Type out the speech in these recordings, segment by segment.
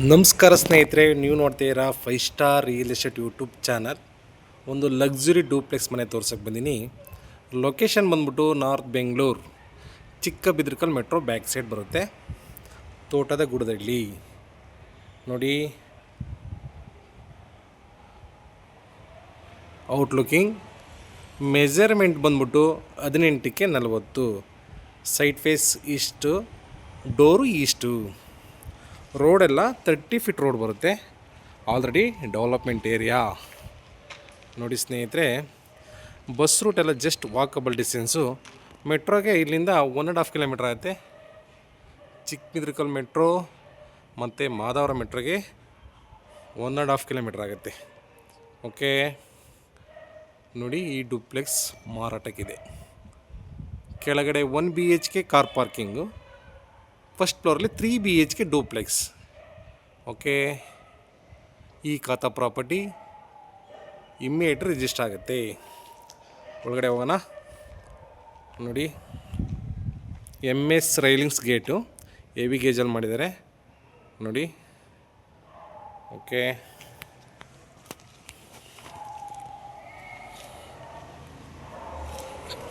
ನಮಸ್ಕಾರ ಸ್ನೇಹಿತರೆ, ನೀವು ನೋಡ್ತೀರಾ 5 star real estate YouTube channel. ಒಂದು ಲಕ್ಸುರಿ ಡೂಪ್ಲೆಕ್ಸ್ ಮನೆ ತೋರ್ಸೋಕ್ಕೆ ಬಂದೀನಿ. ಲೊಕೇಶನ್ ಬಂದ್ಬಿಟ್ಟು north Bengaluru, Chikkabidarakal metro back side ಬರುತ್ತೆ. ತೋಟದ ಗುಡದಳ್ಳಿ ನೋಡಿ. ಔಟ್ಲುಕಿಂಗ್ ಮೆಜರ್ಮೆಂಟ್ ಬಂದ್ಬಿಟ್ಟು 18ಕ್ಕೆ 40. Side face east, door east. ರೋಡೆಲ್ಲ 30 ಫೀಟ್ ರೋಡ್ ಬರುತ್ತೆ. ಆಲ್ರೆಡಿ ಡೆವಲಪ್ಮೆಂಟ್ ಏರಿಯಾ ನೋಡಿ ಸ್ನೇಹಿತರೆ. ಬಸ್ ರೂಟೆಲ್ಲ ಜಸ್ಟ್ ವಾಕಬಲ್ ಡಿಸ್ಟೆನ್ಸು. ಮೆಟ್ರೋಗೆ ಇಲ್ಲಿಂದ 1.5 ಕಿಲೋಮೀಟ್ರ್ ಆಗುತ್ತೆ. ಚಿಕ್ಕಬಿದ್ರಕಲ್ ಮೆಟ್ರೋ ಮತ್ತು ಮಾದಾವರ ಮೆಟ್ರೋಗೆ 1.5 ಕಿಲೋಮೀಟ್ರ್ ಆಗುತ್ತೆ. ಓಕೆ ನೋಡಿ, ಈ ಡೂಪ್ಲೆಕ್ಸ್ ಮಾರಾಟಕ್ಕಿದೆ. ಕೆಳಗಡೆ 1 BHK ಕಾರ್ ಪಾರ್ಕಿಂಗು, ಫಸ್ಟ್ ಫ್ಲೋರಲ್ಲಿ 3 BHK ಡೂಪ್ಲೆಕ್ಸ್. ಓಕೆ, ಈ ಖಾತಾ ಪ್ರಾಪರ್ಟಿ ಇಮ್ಮಿಡಿಯೇಟ್ ರಿಜಿಸ್ಟರ್ ಆಗುತ್ತೆ. ಒಳಗಡೆ ಹೋಗೋಣ ನೋಡಿ. MS ರೈಲಿಂಗ್ಸ್ ಗೇಟು ಹೆವಿ ಗೇಜಲ್ಲಿ ಮಾಡಿದ್ದಾರೆ ನೋಡಿ. ಓಕೆ,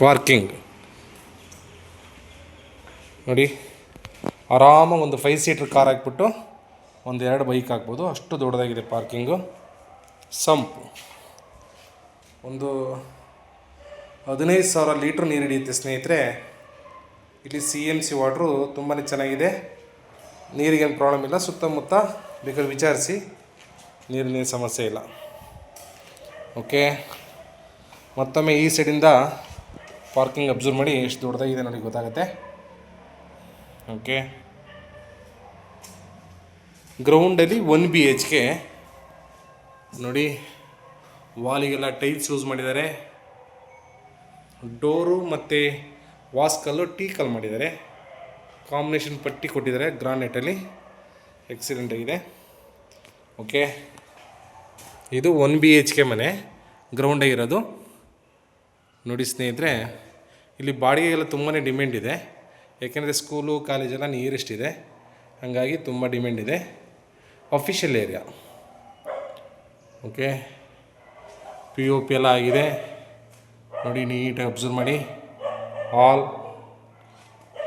ಪಾರ್ಕಿಂಗ್ ನೋಡಿ. ಆರಾಮಾಗಿ ಒಂದು 5 ಸೀಟ್ರ್ ಕಾರ್ ಹಾಕ್ಬಿಟ್ಟು 2 ಬೈಕ್ ಹಾಕ್ಬೋದು, ಅಷ್ಟು ದೊಡ್ಡದಾಗಿದೆ ಪಾರ್ಕಿಂಗು. ಸಂಪು ಒಂದು 15,000 ಲೀಟ್ರ್ ನೀರು ಹಿಡಿಯುತ್ತೆ ಸ್ನೇಹಿತರೆ. ಇಲ್ಲಿ CMC ವಾಟ್ರು ತುಂಬಾ ಚೆನ್ನಾಗಿದೆ. ನೀರಿಗೇನು ಪ್ರಾಬ್ಲಮ್ ಇಲ್ಲ. ಸುತ್ತಮುತ್ತ ಬೇಕಾದ್ರೆ ವಿಚಾರಿಸಿ, ನೀರಿನ ಸಮಸ್ಯೆ ಇಲ್ಲ. ಓಕೆ, ಮತ್ತೊಮ್ಮೆ ಈ ಸೈಡಿಂದ ಪಾರ್ಕಿಂಗ್ ಅಬ್ಸರ್ವ್ ಮಾಡಿ ಎಷ್ಟು ದೊಡ್ಡದಾಗಿದೆ ನೋಡಿ, ಗೊತ್ತಾಗುತ್ತೆ. ಓಕೆ, ಗ್ರೌಂಡಲ್ಲಿ 1 BHK ನೋಡಿ. ವಾಲಿಗೆಲ್ಲ ಟೈಲ್ಸ್ ಯೂಸ್ ಮಾಡಿದ್ದಾರೆ. ಡೋರು ಮತ್ತು ವಾಸ್ಕಲ್ಲು ಟೀ ಕಲ್ ಮಾಡಿದ್ದಾರೆ. ಕಾಂಬಿನೇಷನ್ ಪಟ್ಟಿ ಕೊಟ್ಟಿದ್ದಾರೆ ಗ್ರಾನೈಟಲ್ಲಿ, ಎಕ್ಸಲೆಂಟ್ ಆಗಿದೆ. ಓಕೆ, ಇದು 1 BHK ಮನೆ ಗ್ರೌಂಡಾಗಿರೋದು ನೋಡಿ ಸ್ನೇಹಿತರೆ. ಇಲ್ಲಿ ಬಾಡಿಗೆಗೆಲ್ಲ ತುಂಬಾ ಡಿಮ್ಯಾಂಡ್ ಇದೆ. ಯಾಕೆಂದರೆ ಸ್ಕೂಲು ಕಾಲೇಜೆಲ್ಲ ನಿಯರೆಸ್ಟ್ ಹಾಗಾಗಿ ತುಂಬ ಡಿಮ್ಯಾಂಡ್ ಇದೆ. Official area. ಓಕೆ, POP ಎಲ್ಲ ಆಗಿದೆ ನೋಡಿ, ನೀಟಾಗಿ ಅಬ್ಸರ್ವ್ ಮಾಡಿ. ಹಾಲ್,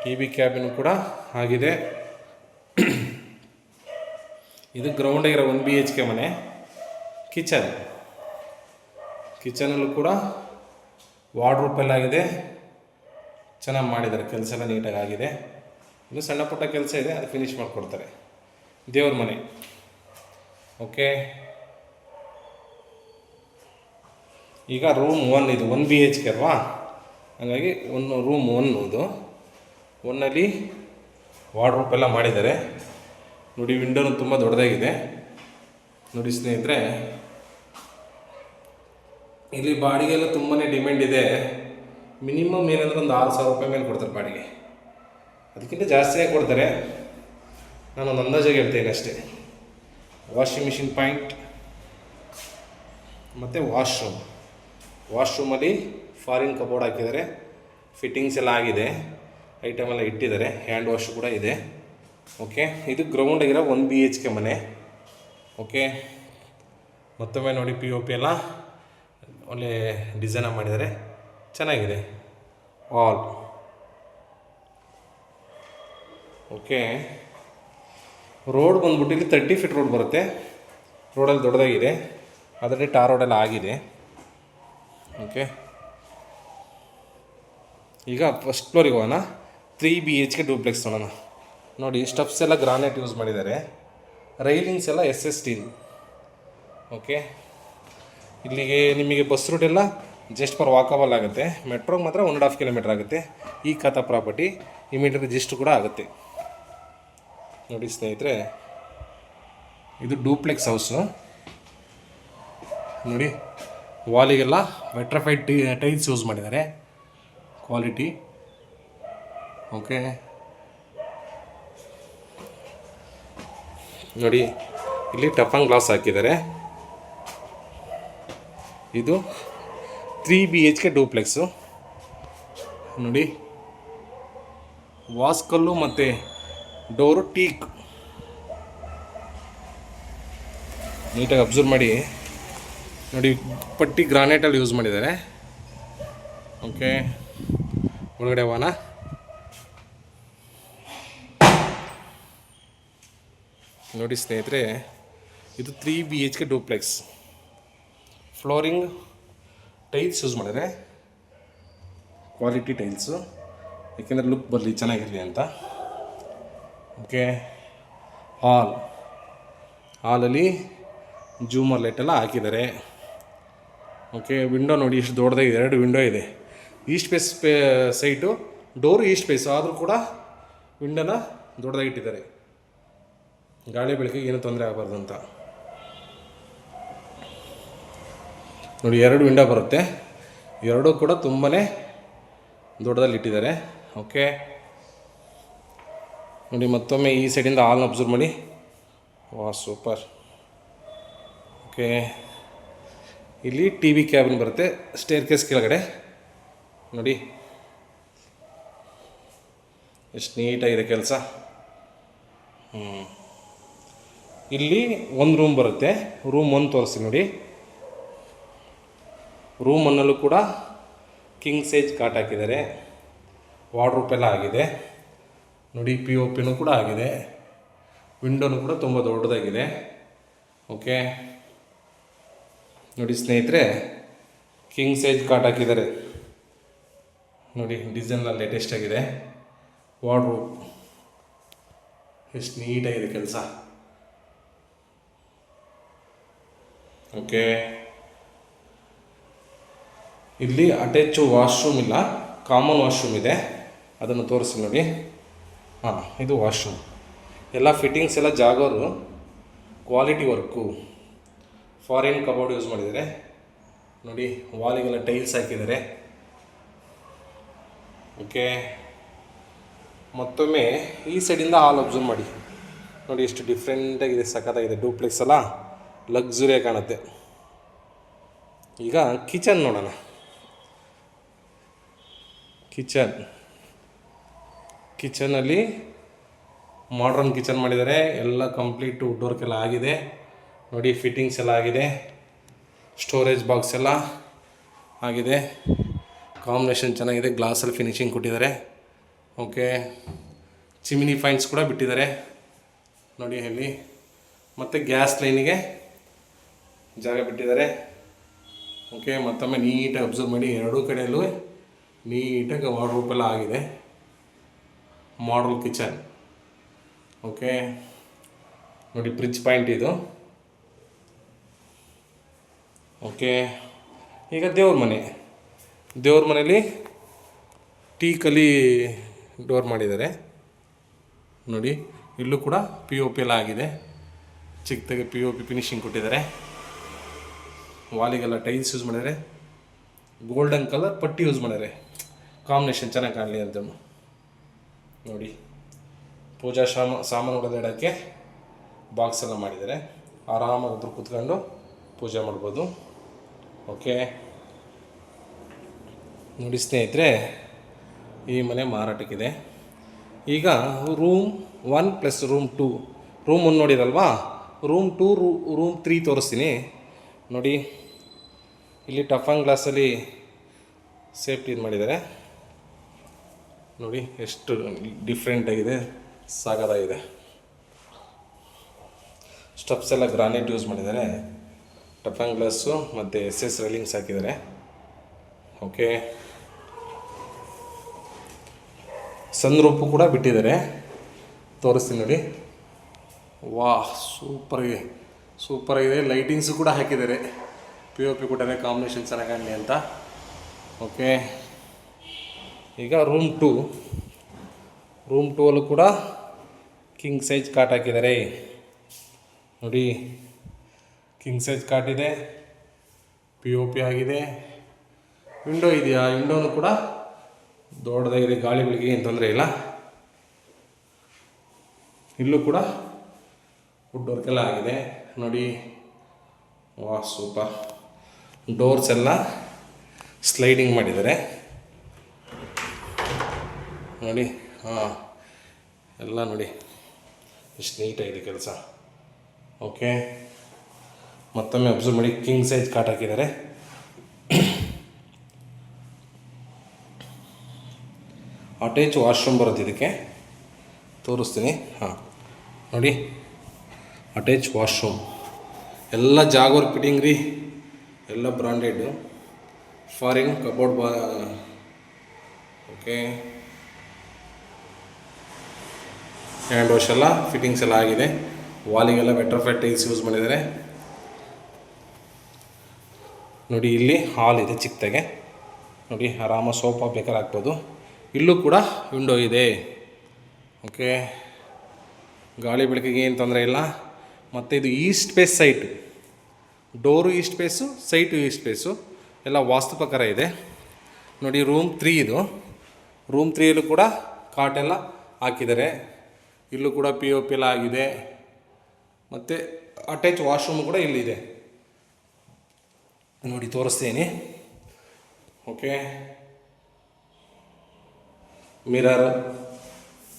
TV ಕ್ಯಾಬಿನ್ ಕೂಡ ಆಗಿದೆ. ಇದು ಗ್ರೌಂಡಾಗಿರೋ 1 BHK ಮನೆ. ಕಿಚನಲ್ಲೂ ಕೂಡ ವಾರ್ಡ್ರೋಬ್ ಎಲ್ಲ ಆಗಿದೆ. ಚೆನ್ನಾಗಿ ಮಾಡಿದ್ದಾರೆ, ಕೆಲಸ ಎಲ್ಲ ನೀಟಾಗಿ ಆಗಿದೆ. ಇನ್ನು ಸಣ್ಣ ಪುಟ್ಟ ಕೆಲಸ ಇದೆ, ಅದು ಫಿನಿಷ್ ಮಾಡಿಕೊಡ್ತಾರೆ. ದೇವ್ರ ಮನೆ. ಓಕೆ, ಈಗ ರೂಮ್ 1 ಇದು 1 BHK ಅಲ್ವಾ, ಹಾಗಾಗಿ ರೂಮ್ 1 ಇದು 1ನಲ್ಲಿ ವಾರ್ಡ್ರೋಬ್ ಎಲ್ಲ ಮಾಡಿದ್ದಾರೆ ನೋಡಿ. ವಿಂಡೋನು ತುಂಬ ದೊಡ್ಡದಾಗಿದೆ ನೋಡಿ ಸ್ನೇಹಿತರೆ. ಇಲ್ಲಿ ಬಾಡಿಗೆಲ್ಲ ತುಂಬಾ ಡಿಮ್ಯಾಂಡ್ ಇದೆ. ಮಿನಿಮಮ್ ಏನಂದ್ರೆ ಒಂದು 6,000 ರೂಪಾಯಿ ಮೇಲೆ ಕೊಡ್ತಾರೆ ಬಾಡಿಗೆ. ಅದಕ್ಕಿಂತ ಜಾಸ್ತಿನೇ ಕೊಡ್ತಾರೆ. ನಾನು ಒಂದು ಅಂದಾಜಾಗಿ ಹೇಳ್ತೇನೆ ಅಷ್ಟೇ. ವಾಷಿಂಗ್ ಮಿಷಿನ್ ಪಾಯಿಂಟ್ ಮತ್ತು ವಾಶ್ರೂಮಲ್ಲಿ ಫಾರಿನ್ ಕಬೋರ್ಡ್ ಹಾಕಿದ್ದಾರೆ. ಫಿಟ್ಟಿಂಗ್ಸ್ ಎಲ್ಲ ಆಗಿದೆ, ಐಟಮ್ ಎಲ್ಲ ಇಟ್ಟಿದ್ದಾರೆ. ಹ್ಯಾಂಡ್ ವಾಶ್ ಕೂಡ ಇದೆ. ಓಕೆ, ಇದು ಗ್ರೌಂಡಾಗಿರೋ 1 BHK ಮನೆ. ಓಕೆ, ಮತ್ತೊಮ್ಮೆ ನೋಡಿ, POP ಎಲ್ಲ ಒಳ್ಳೆ ಡಿಸೈನಾಗಿ ಮಾಡಿದ್ದಾರೆ, ಚೆನ್ನಾಗಿದೆ. All okay. ರೋಡ್ ಬಂದ್ಬಿಟ್ಟು ಇಲ್ಲಿ 30 ಫೀಟ್ ರೋಡ್ ಬರುತ್ತೆ. ರೋಡಲ್ಲಿ ದೊಡ್ಡದಾಗಿದೆ, ಅದರಲ್ಲಿ ಟಾರ್ ರೋಡೆಲ್ಲ ಆಗಿದೆ. ಓಕೆ, ಈಗ ಫಸ್ಟ್ ಫ್ಲೋರಿಗೆ ಹೋಗೋಣ. 3 BHK ಡೂಪ್ಲೆಕ್ಸ್ ನೋಡೋಣ ನೋಡಿ. ಸ್ಟೆಪ್ಸ್ ಎಲ್ಲ ಗ್ರಾನೈಟ್ ಯೂಸ್ ಮಾಡಿದ್ದಾರೆ. ರೈಲಿಂಗ್ಸ್ ಎಲ್ಲ SS ಸ್ಟೀಲ್. ಓಕೆ, ಇಲ್ಲಿಗೆ ನಿಮಗೆ ಬಸ್ ರೂಟ್ ಎಲ್ಲ ಜಸ್ಟ್ ಫಾರ್ ವಾಕಬಲ್ ಆಗುತ್ತೆ. ಮೆಟ್ರೋಗೆ ಮಾತ್ರ 1.5 ಕಿಲೋಮೀಟ್ರ್ ಆಗುತ್ತೆ. ಈ ಖಾತಾ ಪ್ರಾಪರ್ಟಿ ಇಮಿಡಿಯೇಟ್ ರಿಜಿಸ್ಟರ್ ಕೂಡ ಆಗುತ್ತೆ ನೋಡಿ ಸ್ನೇಹಿತರೆ. ಇದು ಡೂಪ್ಲೆಕ್ಸ್ ಹೌಸು ನೋಡಿ. ವಾಲಿಗೆಲ್ಲ ವೆಟ್ರಫೈಡ್ ಟೈಲ್ಸ್ ಯೂಸ್ ಮಾಡಿದ್ದಾರೆ, ಕ್ವಾಲಿಟಿ. ಓಕೆ ನೋಡಿ, ಇಲ್ಲಿ ಟಫನ್ ಗ್ಲಾಸ್ ಹಾಕಿದ್ದಾರೆ. ಇದು 3 BHK ಡೂಪ್ಲೆಕ್ಸು ನೋಡಿ. ವಾಸ್ಕಲ್ಲು ಮತ್ತು ಡೋರು ಟೀಕ್ ನೀಟಾಗಿ ಅಬ್ಸರ್ವ್ ಮಾಡಿ ನೋಡಿ, ಪಟ್ಟಿ ಗ್ರಾನೈಟಲ್ಲಿ ಯೂಸ್ ಮಾಡಿದ್ದಾರೆ. ಓಕೆ, ಒಳಗಡೆ ಹೋಗೋಣ. ನೋಡಿ ಸ್ನೇಹಿತರೆ, ಇದು 3 BHK duplex. Flooring tiles use ಮಾಡಿದರೆ, ಕ್ವಾಲಿಟಿ ಟೈಲ್ಸು, ಏಕೆಂದರೆ ಲುಕ್ ಬರಲಿ, ಚೆನ್ನಾಗಿರಲಿ ಅಂತ. ಓಕೆ, ಹಾಲಲ್ಲಿ ಜೂಮರ್ ಲೈಟೆಲ್ಲ ಹಾಕಿದ್ದಾರೆ. ಓಕೆ, ವಿಂಡೋ ನೋಡಿ ಎಷ್ಟು ದೊಡ್ಡದಾಗಿದೆ, 2 ವಿಂಡೋ ಇದೆ. East face site, door east face ಆದರೂ ಕೂಡ ವಿಂಡೋನ ದೊಡ್ಡದಾಗಿ ಇಟ್ಟಿದ್ದಾರೆ, ಗಾಳಿ ಬೆಳಕಿಗೆ ಏನೂ ತೊಂದರೆ ಆಗಬಾರ್ದು ಅಂತ. ನೋಡಿ 2 ವಿಂಡೋ ಬರುತ್ತೆ, 2 ಕೂಡ ತುಂಬಾ ದೊಡ್ಡದಲ್ಲಿ ಇಟ್ಟಿದ್ದಾರೆ. ಓಕೆ, ನೋಡಿ ಮತ್ತೊಮ್ಮೆ ಈ ಸೈಡಿಂದ ಹಾಲ್ನ ಅಬ್ಸರ್ವ್ ಮಾಡಿ. ವಾ, ಸೂಪರ್. ಓಕೆ, ಇಲ್ಲಿ TV ಕ್ಯಾಬಿನ್ ಬರುತ್ತೆ, ಸ್ಟೇರ್ ಕೇಸ್ ಕೆಳಗಡೆ ನೋಡಿ ಎಷ್ಟು ನೀಟಾಗಿದೆ ಕೆಲಸ. ಇಲ್ಲಿ ಒಂದು ರೂಮ್ ಬರುತ್ತೆ, ರೂಮ್ 1 ತೋರಿಸ್ತೀನಿ ನೋಡಿ. ರೂಮ್ 1 ಕೂಡ ಕಿಂಗ್ ಸೈಜ್ ಕಾಟ್ ಹಾಕಿದ್ದಾರೆ, ವಾರ್ಡ್ರೋಬ್ ಎಲ್ಲ ಆಗಿದೆ ನೋಡಿ, POP ಕೂಡ ಆಗಿದೆ, ವಿಂಡೋನು ಕೂಡ ತುಂಬ ದೊಡ್ಡದಾಗಿದೆ. ಓಕೆ, ನೋಡಿ ಸ್ನೇಹಿತರೆ, ಕಿಂಗ್ ಸೈಜ್ ಕಾಟ್ ಹಾಕಿದ್ದಾರೆ ನೋಡಿ, ಡಿಸೈನ್ ಲೇಟೆಸ್ಟ್ ಆಗಿದೆ. ವಾರ್ಡ್ರೋಬ್ ಎಷ್ಟು ನೀಟಾಗಿದೆ ಕೆಲಸ. ಓಕೆ, ಇಲ್ಲಿ ಅಟ್ಯಾಚು ವಾಶ್ರೂಮ್ ಇಲ್ಲ, ಕಾಮನ್ ವಾಶ್ರೂಮ್ ಇದೆ, ಅದನ್ನು ತೋರಿಸಿ ನೋಡಿ. ಹಾಂ, ಇದು ವಾಶ್ರೂಮ್. ಎಲ್ಲ ಫಿಟ್ಟಿಂಗ್ಸ್ ಎಲ್ಲ Jaquar, quality work, foreign cupboard use ಮಾಡಿದ್ದಾರೆ ನೋಡಿ, ವಾಲಿಗೆಲ್ಲ ಟೈಲ್ಸ್ ಹಾಕಿದ್ದಾರೆ. ಓಕೆ, ಮತ್ತೊಮ್ಮೆ ಈ ಸೈಡಿಂದ ಹಾಲ್ ಅಬ್ಸರ್ವ್ ಮಾಡಿ ನೋಡಿ, ಎಷ್ಟು ಡಿಫ್ರೆಂಟಾಗಿದೆ, ಸಖತ್ತಾಗಿದೆ. ಡೂಪ್ಲೆಕ್ಸ್ ಎಲ್ಲ ಲಕ್ಸುರಿಯಾಗಿ ಕಾಣುತ್ತೆ. ಈಗ ಕಿಚನ್ ನೋಡೋಣ. ಕಿಚನಲ್ಲಿ ಮಾಡ್ರನ್ ಕಿಚನ್ ಮಾಡಿದ್ದಾರೆ, ಎಲ್ಲ ಕಂಪ್ಲೀಟ್ ವುಡ್ ವರ್ಕ್ ಎಲ್ಲ ಆಗಿದೆ ನೋಡಿ, ಫಿಟ್ಟಿಂಗ್ಸ್ ಎಲ್ಲ ಆಗಿದೆ, ಸ್ಟೋರೇಜ್ ಬಾಕ್ಸ್ ಎಲ್ಲ ಆಗಿದೆ, ಕಾಂಬಿನೇಷನ್ ಚೆನ್ನಾಗಿದೆ, ಗ್ಲಾಸಲ್ಲಿ ಫಿನಿಶಿಂಗ್ ಕೊಟ್ಟಿದ್ದಾರೆ. ಓಕೆ, ಚಿಮಿನಿ ಫೈನ್ಸ್ ಕೂಡ ಬಿಟ್ಟಿದ್ದಾರೆ ನೋಡಿ ಅಲ್ಲಿ, ಮತ್ತು ಗ್ಯಾಸ್ ಲೈನಿಗೆ ಜಾಗ ಬಿಟ್ಟಿದ್ದಾರೆ. ಓಕೆ, ಮತ್ತೊಮ್ಮೆ ನೀಟಾಗಿ ಅಬ್ಸರ್ವ್ ಮಾಡಿ, 2 ಕಡೆಯಲ್ಲೂ ನೀಟಾಗಿ ವಾರ್ಡ್ರೋಬ್ ಎಲ್ಲ ಆಗಿದೆ. ಮಾಡಲ್ ಕಿಚನ್. ಓಕೆ, ನೋಡಿ ಫ್ರಿಜ್ ಪಾಯಿಂಟ್ ಇದು. ಓಕೆ, ಈಗ ದೇವ್ರ ಮನೇಲಿ ಟೀಕಲ್ಲಿ ಡೋರ್ ಮಾಡಿದ್ದಾರೆ ನೋಡಿ, ಇಲ್ಲೂ ಕೂಡ POP ಎಲ್ಲ ಆಗಿದೆ, ಚಿಕ್ಕದಾಗಿ POP ಫಿನಿಶಿಂಗ್ ಕೊಟ್ಟಿದ್ದಾರೆ. ವಾಲಿಗೆಲ್ಲ ಟೈಲ್ಸ್ ಯೂಸ್ ಮಾಡಿದ್ದಾರೆ, ಗೋಲ್ಡನ್ ಕಲರ್ ಪಟ್ಟಿ ಯೂಸ್ ಮಾಡಿದ್ದಾರೆ, ಕಾಂಬಿನೇಷನ್ ಚೆನ್ನಾಗಿ ಕಾಣಲಿ ಅಂತ ನೋಡಿ. ಪೂಜಾ ಸಾಮಾನುಗಳ ಇಡೋಕ್ಕೆ ಬಾಕ್ಸ್ ಎಲ್ಲ ಮಾಡಿದ್ದಾರೆ, ಆರಾಮಾಗಿ ಒಬ್ಬರು ಕೂತ್ಕೊಂಡು ಪೂಜೆ ಮಾಡ್ಬೋದು. ಓಕೆ, ನೋಡಿ ಸ್ನೇಹಿತರೆ, ಈ ಮನೆ ಮಾರಾಟಕ್ಕಿದೆ. ಈಗ ರೂಮ್ 1 ಪ್ಲಸ್ ರೂಮ್ 2, ರೂಮ್ 1 ನೋಡಿರಲ್ವಾ, ರೂಮ್ 2 ರೂಮ್ 3 ತೋರಿಸ್ತೀನಿ ನೋಡಿ. ಇಲ್ಲಿ ಟಫನ್ ಗ್ಲಾಸಲ್ಲಿ ಸೇಫ್ಟಿ ಇದು ಮಾಡಿದ್ದಾರೆ ನೋಡಿ, ಎಷ್ಟು ಡಿಫ್ರೆಂಟಾಗಿದೆ, ಸಾಗದಾಗಿದೆ. ಸ್ಟೆಪ್ಸ್ ಎಲ್ಲ ಗ್ರಾನೈಟ್ ಯೂಸ್ ಮಾಡಿದ್ದಾರೆ, ಟಫನ್ ಗ್ಲಾಸು ಮತ್ತು SS ರೈಲಿಂಗ್ಸ್ ಹಾಕಿದ್ದಾರೆ. ಓಕೆ, ಸನ್ ರೂಪು ಕೂಡ ಬಿಟ್ಟಿದ್ದಾರೆ, ತೋರಿಸ್ತೀನಿ ನೋಡಿ. ವಾಹ್, ಸೂಪರಾಗಿದೆ. ಲೈಟಿಂಗ್ಸು ಕೂಡ ಹಾಕಿದ್ದಾರೆ, POP ಕೊಟ್ಟಿದ್ದಾರೆ, ಕಾಂಬಿನೇಷನ್ ಚೆನ್ನಾಗಿ ಕಾಣಲಿ ಅಂತ. ಓಕೆ, ಈಗ ರೂಮ್ 2 ಅಲ್ಲೂ ಕೂಡ ಕಿಂಗ್ ಸೈಜ್ ಕಾಟ್ ಹಾಕಿದ್ದಾರೆ ನೋಡಿ, ಕಿಂಗ್ ಸೈಜ್ ಕಾಟ್ ಇದೆ, POP ಆಗಿದೆ, ವಿಂಡೋ ಇದೆಯಾ, ವಿಂಡೋನು ಕೂಡ ದೊಡ್ಡದಾಗಿದೆ, ಗಾಳಿ ಬೆಳಕಿಗೆ ಏನು ತೊಂದರೆ ಇಲ್ಲ. ಇಲ್ಲೂ ಕೂಡ ವುಡ್ ವರ್ಕ್ ಎಲ್ಲ ಆಗಿದೆ ನೋಡಿ. ವಾ, ಸೂಪರ್. ಡೋರ್ಸ್ ಎಲ್ಲ ಸ್ಲೈಡಿಂಗ್ ಮಾಡಿದ್ದಾರೆ ನೋಡಿ. ಹಾಂ, ಎಲ್ಲ ನೋಡಿ ಎಷ್ಟು ನೀಟಾಗಿದೆ ಕೆಲಸ. ಓಕೆ, ಮತ್ತೊಮ್ಮೆ ಅಬ್ಸರ್ವ್ ಮಾಡಿ, ಕಿಂಗ್ ಸೈಜ್ ಕಾಟ್ ಹಾಕಿದ್ದಾರೆ. ಅಟ್ಯಾಚ್ ವಾಶ್ರೂಮ್ ಬರುತ್ತೆ ಇದಕ್ಕೆ, ತೋರಿಸ್ತೀನಿ. ಹಾಂ ನೋಡಿ, ಅಟ್ಯಾಚ್ ವಾಶ್ರೂಮ್ ಎಲ್ಲ ಜಾಗೋರ್ ಫಿಟ್ಟಿಂಗ್ ರೀ, ಎಲ್ಲ branded. Foreign cupboard okay, hand wash ಎಲ್ಲ ಫಿಟ್ಟಿಂಗ್ಸ್ ಎಲ್ಲ ಆಗಿದೆ. ವಾಲಿಗೆಲ್ಲ ವೆಟ್ರಫ್ಲೈಟ್ ಟೈಲ್ಸ್ ಯೂಸ್ ಮಾಡಿದ್ದಾರೆ. ನೋಡಿ, ಇಲ್ಲಿ ಹಾಲ್ ಇದೆ ಚಿಕ್ಕದಾಗೆ. ನೋಡಿ, ಆರಾಮ ಸೋಫಾ ಬೇಕಾದ್ರೆ ಹಾಕ್ಬೋದು. ಇಲ್ಲೂ ಕೂಡ ವಿಂಡೋ ಇದೆ. ಓಕೆ, ಗಾಳಿ ಬೆಳಕಿಗೆ ಏನು ತೊಂದರೆ ಇಲ್ಲ. ಮತ್ತು ಇದು east face site, door east face, site east face, ಎಲ್ಲ ವಾಸ್ತು ಪ್ರಕಾರ ಇದೆ. ನೋಡಿ, ರೂಮ್ 3 ಇದು. ರೂಮ್ 3ಯಲ್ಲೂ ಕೂಡ ಕಾಟೆಲ್ಲ ಹಾಕಿದ್ದಾರೆ. ಇಲ್ಲೂ ಕೂಡ POP ಎಲ್ಲ ಆಗಿದೆ. ಮತ್ತು ಅಟ್ಯಾಚ್ ವಾಶ್ರೂಮ್ ಕೂಡ ಇಲ್ಲಿದೆ. ನೋಡಿ, ತೋರಿಸ್ತೀನಿ. ಓಕೆ, ಮಿರರ್,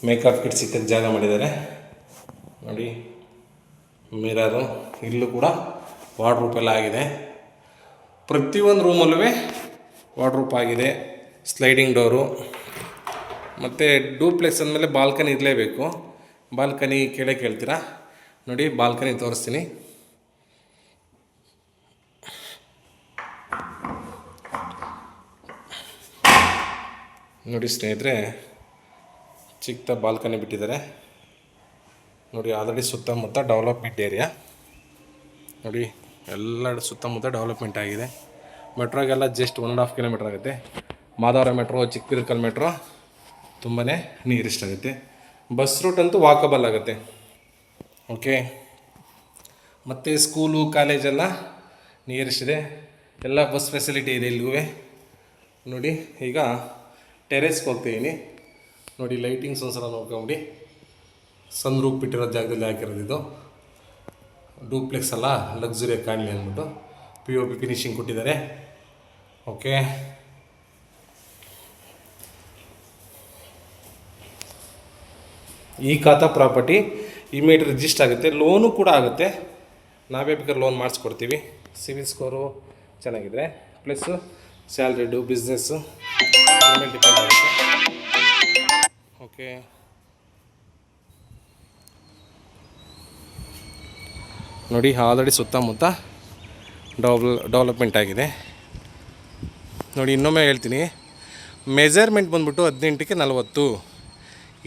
ಮೇಕಪ್ ಕಿಟ್ ಸಿಕ್ಕಕ್ಕೆ ಜಾಗ ಮಾಡಿದ್ದಾರೆ. ನೋಡಿ, ಮಿರರು, ಇಲ್ಲೂ ಕೂಡ ವಾರ್ಡ್ರೂಪ್ ಎಲ್ಲ ಆಗಿದೆ. ಪ್ರತಿಯೊಂದು ರೂಮಲ್ಲೂ ವಾರ್ಡ್ರೂಪ್ ಆಗಿದೆ. Sliding door. ಮತ್ತು ಡೂಪ್ಲೆಕ್ಸ್ ಅಂದಮೇಲೆ ಬಾಲ್ಕನಿ ಇರಲೇಬೇಕು. ಬಾಲ್ಕನಿ ಕೇಳ್ತೀರಾ. ನೋಡಿ, ಬಾಲ್ಕನಿ ತೋರಿಸ್ತೀನಿ. ನೋಡಿ ಸ್ನೇಹಿತರೆ, ಚಿಕ್ಕ ಬಾಲ್ಕನಿ ಬಿಟ್ಟಿದ್ದಾರೆ. ನೋಡಿ, ಆಲ್ರೆಡಿ ಸುತ್ತಮುತ್ತ ಡೆವಲಪ್ಮೆಂಟ್ ಏರಿಯಾ. ನೋಡಿ, ಎಲ್ಲ ಸುತ್ತಮುತ್ತ ಡೆವಲಪ್ಮೆಂಟ್ ಆಗಿದೆ. ಮೆಟ್ರೋಗೆಲ್ಲ ಜಸ್ಟ್ 1.5 ಕಿಲೋಮೀಟ್ರ್ ಆಗುತ್ತೆ. ಮಾಧವರ ಮೆಟ್ರೋ, ಚಿಕ್ಕಬಿದರ್ಕಲ್ ಮೆಟ್ರೋ ತುಂಬಾ ನಿಯರೆಸ್ಟ್ ಆಗುತ್ತೆ. ಬಸ್ ರೂಟ್ ಅಂತೂ ವಾಕಬಲ್ ಆಗುತ್ತೆ. ಓಕೆ, ಮತ್ತು ಸ್ಕೂಲು ಕಾಲೇಜೆಲ್ಲ ನಿಯರೆಸ್ಟ್ ಇದೆ. ಎಲ್ಲ ಬಸ್ ಫೆಸಿಲಿಟಿ ಇದೆ ಇಲ್ಲಿಗೂ. ನೋಡಿ, ಈಗ ಟೆರೆಸ್ಗೆ ಹೋಗ್ತಿದ್ದೀನಿ. ನೋಡಿ, ಲೈಟಿಂಗ್ಸ್ ಒಂದ್ಸಲ ನೋಡ್ಕೊಂಬಿಡಿ. ಸನ್ ರೂಪ್ ಬಿಟ್ಟಿರೋ ಜಾಗದಲ್ಲಿ ಹಾಕಿರೋದು ಇದು. ಡೂಪ್ಲೆಕ್ಸ್ ಅಲ್ಲ, ಲಕ್ಸುರಿಯಾಗಿ ಕಾಣಲಿ ಅಂದ್ಬಿಟ್ಟು POP ಫಿನಿಷಿಂಗ್ ಕೊಟ್ಟಿದ್ದಾರೆ. ಓಕೆ, ಈ ಖಾತಾ ಪ್ರಾಪರ್ಟಿ ಇಮಿಡಿಯೇಟ್ ರಿಜಿಸ್ಟರ್ ಆಗುತ್ತೆ. ಲೋನು ಕೂಡ ಆಗುತ್ತೆ. ನಾವೇ ಬೇಕಾದ್ರೆ ಲೋನ್ ಮಾಡಿಸ್ಕೊಡ್ತೀವಿ. ಸಿವಿಲ್ ಸ್ಕೋರು ಚೆನ್ನಾಗಿದ್ರೆ, ಪ್ಲಸ್ಸು ಸ್ಯಾಲ್ರಿಡು, ಬಿಸ್ನೆಸ್ಸು ಮೇಲೆ ಡಿಪೆಂಡ್ ಆಗುತ್ತೆ. ಓಕೆ, ನೋಡಿ, ಆಲ್ರೆಡಿ ಸುತ್ತಮುತ್ತ ಡೆವಲಪ್ಮೆಂಟ್ ಆಗಿದೆ. ನೋಡಿ, ಇನ್ನೊಮ್ಮೆ ಹೇಳ್ತೀನಿ, ಮೆಜರ್ಮೆಂಟ್ ಬಂದ್ಬಿಟ್ಟು 18ಕ್ಕೆ 40.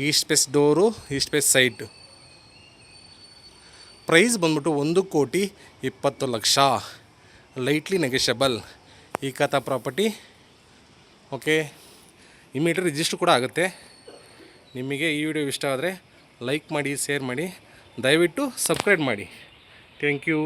East face door, east face site. Price ಬಂದ್ಬಿಟ್ಟು 1,20,00,000. ಲೈಟ್ಲಿ ನೆಗೆಷಬಲ್ ಈ khata property. Okay, immediate register ಕೂಡ ಆಗುತ್ತೆ. ನಿಮಗೆ ಈ ವಿಡಿಯೋ ಇಷ್ಟ ಆದರೆ ಲೈಕ್ ಮಾಡಿ, ಶೇರ್ ಮಾಡಿ, ದಯವಿಟ್ಟು ಸಬ್ಸ್ಕ್ರೈಬ್ ಮಾಡಿ. Thank you.